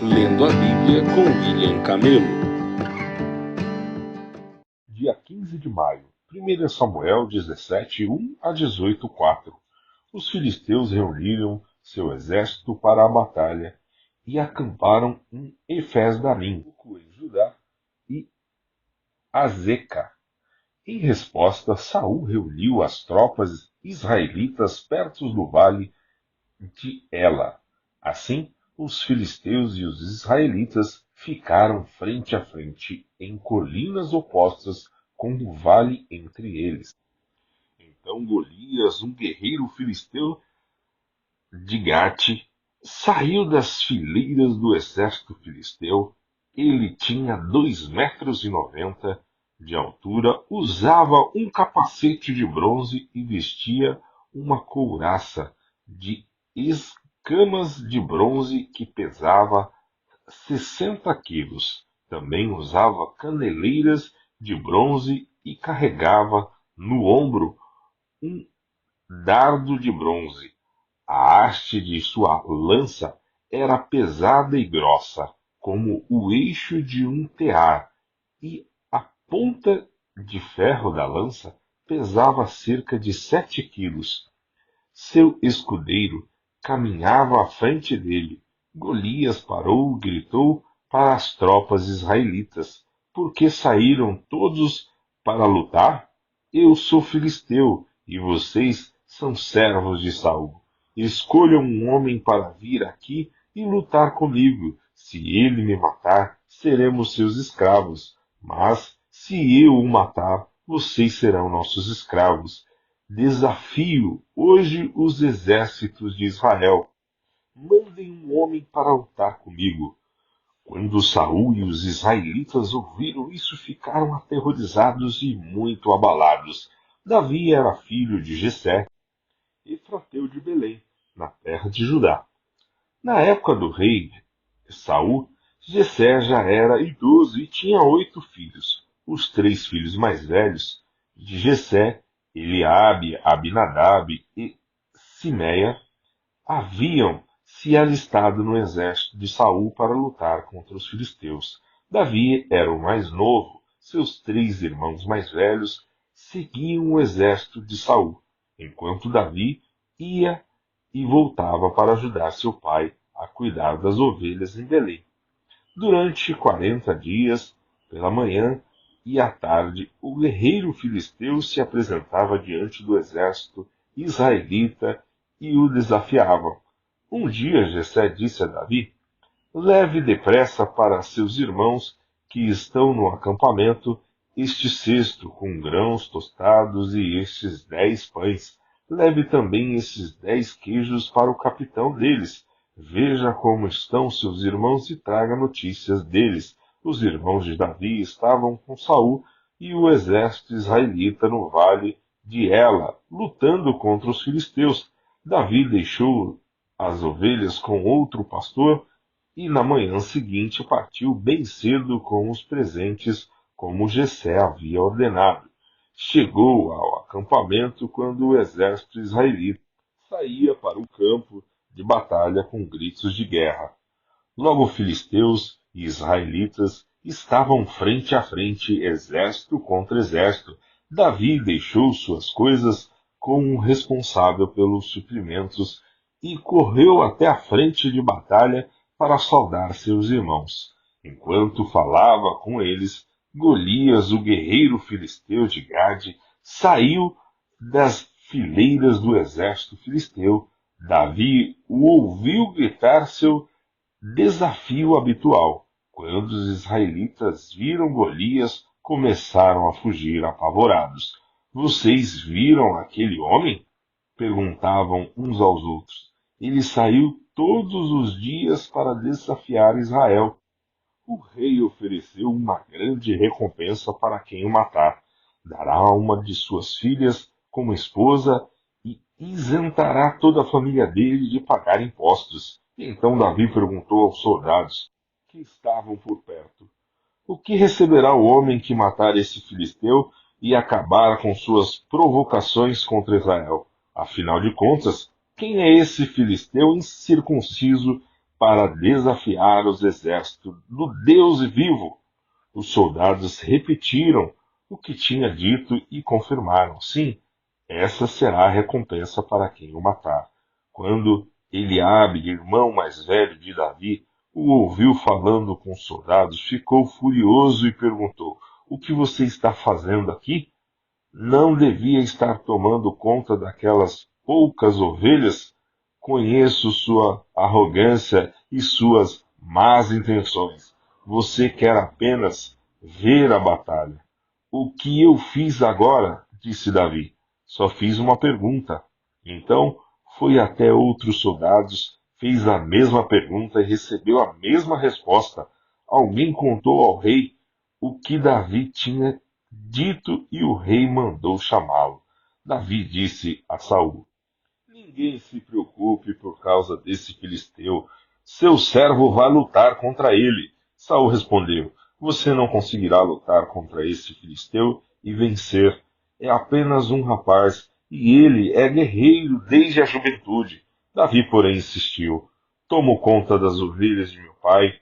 Lendo a Bíblia com William Camelo. Dia 15 de maio, 1 Samuel 17, 1 a 18, 4. Os filisteus reuniram seu exército para a batalha e acamparam em Efes-Damim, em Judá, e Azeca. Em resposta, Saul reuniu as tropas israelitas perto do vale de Ela. Assim, os filisteus e os israelitas ficaram frente a frente em colinas opostas, com um vale entre eles. Então Golias, um guerreiro filisteu de Gate, saiu das fileiras do exército filisteu. Ele tinha 2,90 metros de altura, usava um capacete de bronze e vestia uma couraça de escamas de bronze que pesava 60 quilos. Também usava caneleiras de bronze e carregava no ombro um dardo de bronze. A haste de sua lança era pesada e grossa, como o eixo de um tear, e a ponta de ferro da lança pesava cerca de 7 quilos. Seu escudeiro caminhava à frente dele. Golias parou e gritou para as tropas israelitas: Por que saíram todos para lutar? Eu sou filisteu e vocês são servos de Saul. Escolham um homem para vir aqui e lutar comigo. Se ele me matar, seremos seus escravos. Mas, se eu o matar, vocês serão nossos escravos. Desafio hoje os exércitos de Israel. Mandem um homem para lutar comigo. Quando Saul e os israelitas ouviram isso, ficaram aterrorizados e muito abalados. Davi era filho de Jessé, efrateu de Belém, na terra de Judá. Na época do rei Saul, Jessé já era idoso e tinha 8 filhos. Os 3 filhos mais velhos de Jessé, Eliabe, Abinadab e Simeia, haviam se alistado no exército de Saul para lutar contra os filisteus. Davi era o mais novo. Seus 3 irmãos mais velhos seguiam o exército de Saul, enquanto Davi ia e voltava para ajudar seu pai a cuidar das ovelhas em Belém. Durante 40 dias, pela manhã e à tarde, o guerreiro filisteu se apresentava diante do exército israelita e o desafiava. Um dia Jessé disse a Davi: Leve depressa para seus irmãos que estão no acampamento este cesto com grãos tostados e estes 10 pães. Leve também esses 10 queijos para o capitão deles. Veja como estão seus irmãos e traga notícias deles. Os irmãos de Davi estavam com Saul e o exército israelita no vale de Ela, lutando contra os filisteus. Davi deixou as ovelhas com outro pastor e na manhã seguinte partiu bem cedo com os presentes, como Jessé havia ordenado. Chegou ao acampamento quando o exército israelita saía para o campo de batalha com gritos de guerra. Logo filisteus e israelitas estavam frente a frente, exército contra exército. Davi deixou suas coisas com um responsável pelos suprimentos e correu até a frente de batalha para saudar seus irmãos. Enquanto falava com eles, Golias, o guerreiro filisteu de Gade, saiu das fileiras do exército filisteu. Davi o ouviu gritar seu desafio habitual. Quando os israelitas viram Golias, começaram a fugir apavorados. Vocês viram aquele homem? Perguntavam uns aos outros. Ele saiu todos os dias para desafiar Israel. O rei ofereceu uma grande recompensa para quem o matar. Dará uma de suas filhas como esposa e isentará toda a família dele de pagar impostos. Então Davi perguntou aos soldados que estavam por perto: O que receberá o homem que matar esse filisteu e acabar com suas provocações contra Israel? Afinal de contas, quem é esse filisteu incircunciso para desafiar os exércitos do Deus vivo. Os soldados repetiram o que tinha dito e confirmaram: sim, essa será a recompensa para quem o matar. Quando Eliabe, irmão mais velho de Davi, o ouviu falando com os soldados, ficou furioso e perguntou: o que você está fazendo aqui? Não devia estar tomando conta daquelas poucas ovelhas? Conheço sua arrogância e suas más intenções. Você quer apenas ver a batalha. O que eu fiz agora? Disse Davi. Só fiz uma pergunta. Então foi até outros soldados, fez a mesma pergunta e recebeu a mesma resposta. Alguém contou ao rei o que Davi tinha dito e o rei mandou chamá-lo. Davi disse a Saul: ninguém se preocupe por causa desse filisteu. Seu servo vai lutar contra ele. Saul respondeu: você não conseguirá lutar contra esse filisteu e vencer. É apenas um rapaz, e ele é guerreiro desde a juventude. Davi, porém, insistiu: tomo conta das ovelhas de meu pai,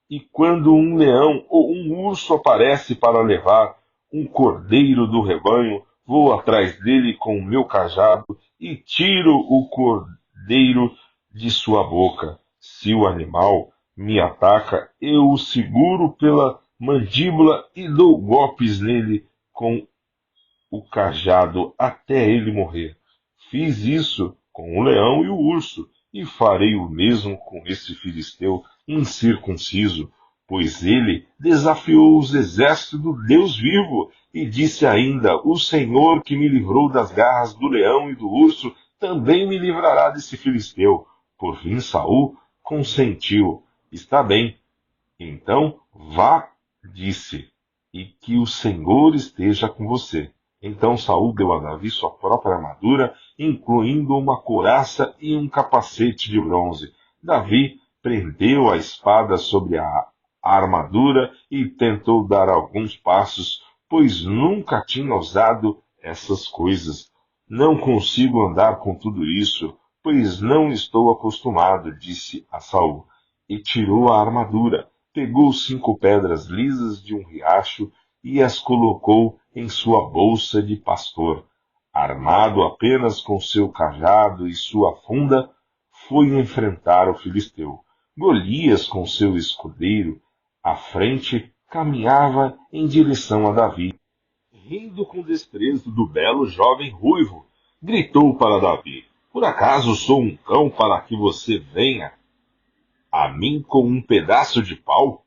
e quando um leão ou um urso aparece para levar um cordeiro do rebanho, vou atrás dele com o meu cajado e tiro o cordeiro de sua boca. Se o animal me ataca, eu o seguro pela mandíbula e dou golpes nele com o cajado até ele morrer. Fiz isso com o leão e o urso, e farei o mesmo com esse filisteu incircunciso, pois ele desafiou os exércitos do Deus vivo, e disse ainda: o Senhor que me livrou das garras do leão e do urso, também me livrará desse filisteu. Por fim Saul consentiu. Está bem, então vá, disse, e que o Senhor esteja com você. Então Saul deu a Davi sua própria armadura, incluindo uma couraça e um capacete de bronze. Davi prendeu a espada sobre a armadura e tentou dar alguns passos, pois nunca tinha usado essas coisas. Não consigo andar com tudo isso, pois não estou acostumado, disse a Saul, e tirou a armadura. Pegou 5 pedras lisas de um riacho e as colocou em sua bolsa de pastor. Armado apenas com seu cajado e sua funda, foi enfrentar o filisteu. Golias, com seu escudeiro à frente, caminhava em direção a Davi. Rindo com desprezo do belo jovem ruivo, gritou para Davi: por acaso sou um cão para que você venha a mim com um pedaço de pau?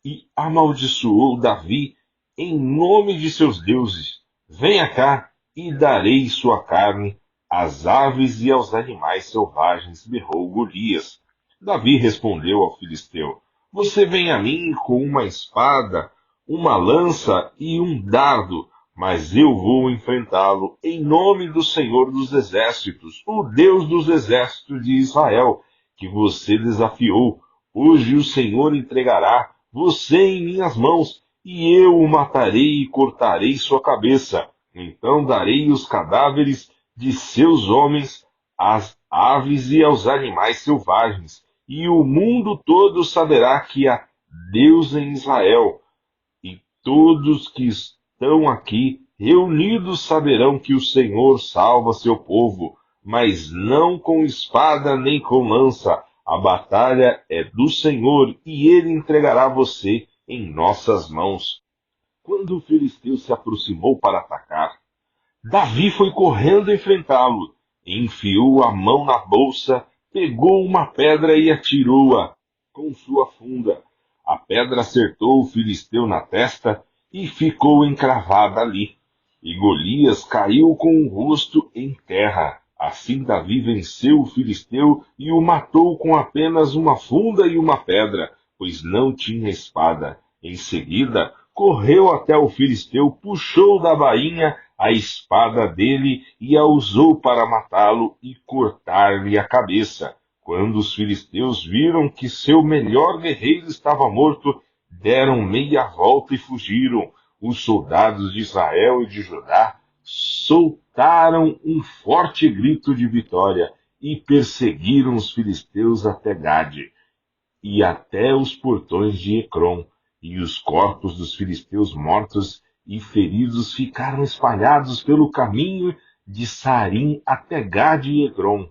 E amaldiçoou Davi em nome de seus deuses. Venha cá e darei sua carne às aves e aos animais selvagens, berrou Golias. Davi respondeu ao filisteu: você vem a mim com uma espada, uma lança e um dardo, mas eu vou enfrentá-lo em nome do Senhor dos Exércitos, o Deus dos Exércitos de Israel, que você desafiou. Hoje o Senhor entregará você em minhas mãos, e eu o matarei e cortarei sua cabeça. Então darei os cadáveres de seus homens às aves e aos animais selvagens, e o mundo todo saberá que há Deus em Israel, e todos que estão aqui reunidos saberão que o Senhor salva seu povo, mas não com espada nem com lança. A batalha é do Senhor, e ele entregará você em nossas mãos. Quando o filisteu se aproximou para atacar, Davi foi correndo enfrentá-lo. Enfiou a mão na bolsa, pegou uma pedra e atirou-a com sua funda. A pedra acertou o filisteu na testa e ficou encravada ali. E Golias caiu com o rosto em terra. Assim Davi venceu o filisteu e o matou com apenas uma funda e uma pedra, pois não tinha espada. Em seguida, correu até o filisteu, puxou da bainha a espada dele e a usou para matá-lo e cortar-lhe a cabeça. Quando os filisteus viram que seu melhor guerreiro estava morto, deram meia volta e fugiram. Os soldados de Israel e de Judá soltaram um forte grito de vitória e perseguiram os filisteus até Gade. e até os portões de Ecrom, e os corpos dos filisteus mortos e feridos ficaram espalhados pelo caminho de Sarim até Gade e Ecrom.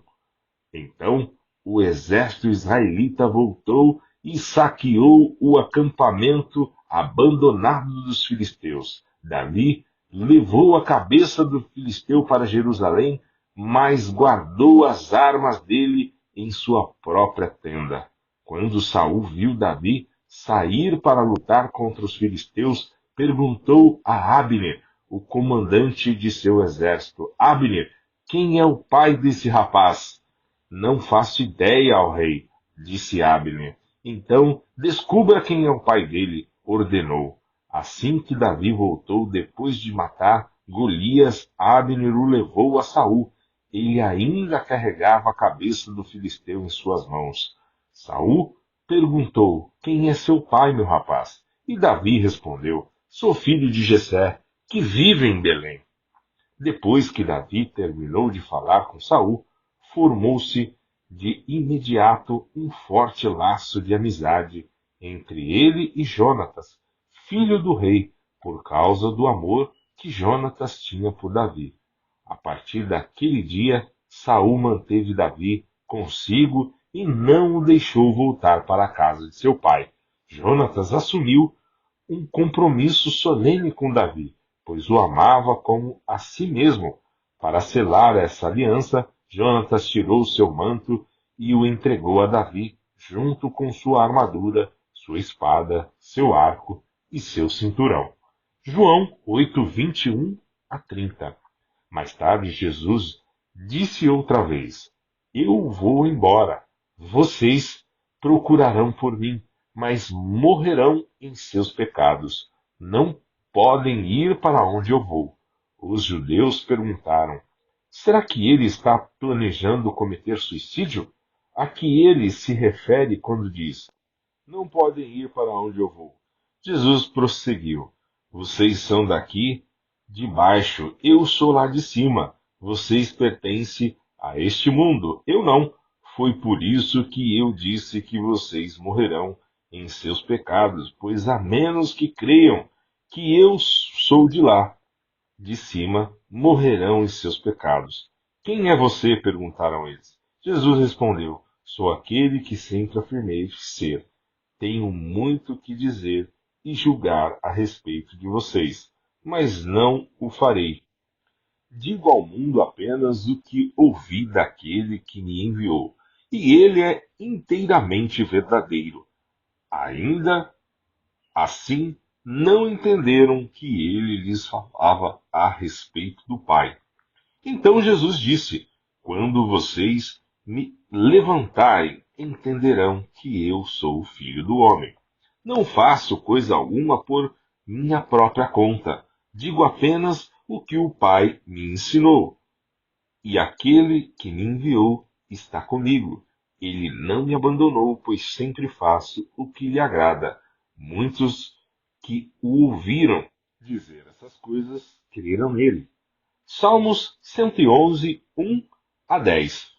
Então o exército israelita voltou e saqueou o acampamento abandonado dos filisteus. Davi levou a cabeça do filisteu para Jerusalém, mas guardou as armas dele em sua própria tenda. Quando Saul viu Davi sair para lutar contra os filisteus, perguntou a Abner, o comandante de seu exército: Abner, quem é o pai desse rapaz? Não faço ideia, ó rei, disse Abner. Então, descubra quem é o pai dele, ordenou. Assim que Davi voltou depois de matar Golias, Abner o levou a Saul. Ele ainda carregava a cabeça do filisteu em suas mãos. Saul perguntou: Quem é seu pai, meu rapaz? E Davi respondeu: Sou filho de Jessé, que vive em Belém. Depois que Davi terminou de falar com Saul, formou-se de imediato um forte laço de amizade entre ele e Jonatas, filho do rei, por causa do amor que Jonatas tinha por Davi. A partir daquele dia, Saul manteve Davi consigo e não o deixou voltar para a casa de seu pai. Jonatas assumiu um compromisso solene com Davi, pois o amava como a si mesmo. Para selar essa aliança, Jonatas tirou seu manto e o entregou a Davi, junto com sua armadura, sua espada, seu arco e seu cinturão. João 8:21 a 30. Mais tarde, Jesus disse outra vez: Eu vou embora. Vocês procurarão por mim, mas morrerão em seus pecados. Não podem ir para onde eu vou. Os judeus perguntaram: Será que ele está planejando cometer suicídio? A que ele se refere quando diz: Não podem ir para onde eu vou? Jesus prosseguiu: Vocês são daqui de baixo, eu sou lá de cima. Vocês pertencem a este mundo, eu não. Foi por isso que eu disse que vocês morrerão em seus pecados, pois a menos que creiam que eu sou de lá, de cima, morrerão em seus pecados. Quem é você? Perguntaram eles. Jesus respondeu: Sou aquele que sempre afirmei ser. Tenho muito que dizer e julgar a respeito de vocês, mas não o farei. Digo ao mundo apenas o que ouvi daquele que me enviou, e ele é inteiramente verdadeiro. Ainda assim, não entenderam que ele lhes falava a respeito do Pai. Então Jesus disse: Quando vocês me levantarem, entenderão que eu sou o Filho do Homem. Não faço coisa alguma por minha própria conta. Digo apenas o que o Pai me ensinou. E aquele que me enviou está comigo. Ele não me abandonou, pois sempre faço o que lhe agrada. Muitos que o ouviram dizer essas coisas creram nele. Salmos 111, 1 a 10.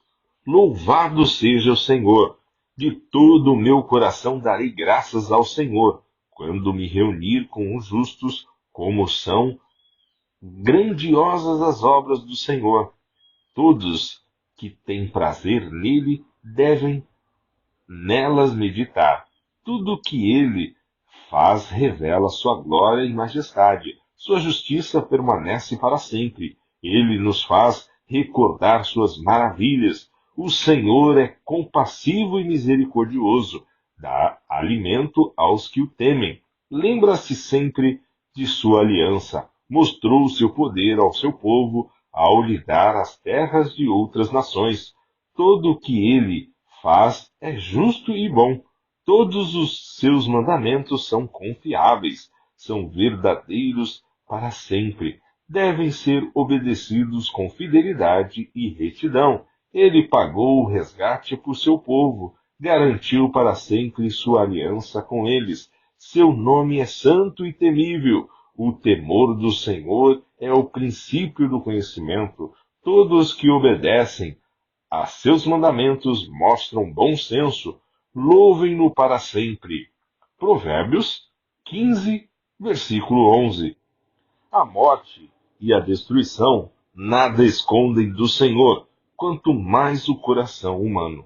Louvado seja o Senhor! De todo o meu coração darei graças ao Senhor, quando me reunir com os justos, como são grandiosas as obras do Senhor. Todos que têm prazer nele devem nelas meditar. Tudo o que ele faz revela sua glória e majestade. Sua justiça permanece para sempre. Ele nos faz recordar suas maravilhas. O Senhor é compassivo e misericordioso. Dá alimento aos que o temem. Lembra-se sempre de sua aliança. Mostrou seu poder ao seu povo ao lhe dar as terras de outras nações. Todo o que ele faz é justo e bom. Todos os seus mandamentos são confiáveis, são verdadeiros para sempre. Devem ser obedecidos com fidelidade e retidão. Ele pagou o resgate por seu povo, garantiu para sempre sua aliança com eles. Seu nome é santo e temível. O temor do Senhor é o princípio do conhecimento. Todos que obedecem a seus mandamentos mostram bom senso. louvem-no para sempre. Provérbios 15, versículo 11. A morte e a destruição nada escondem do Senhor, quanto mais o coração humano.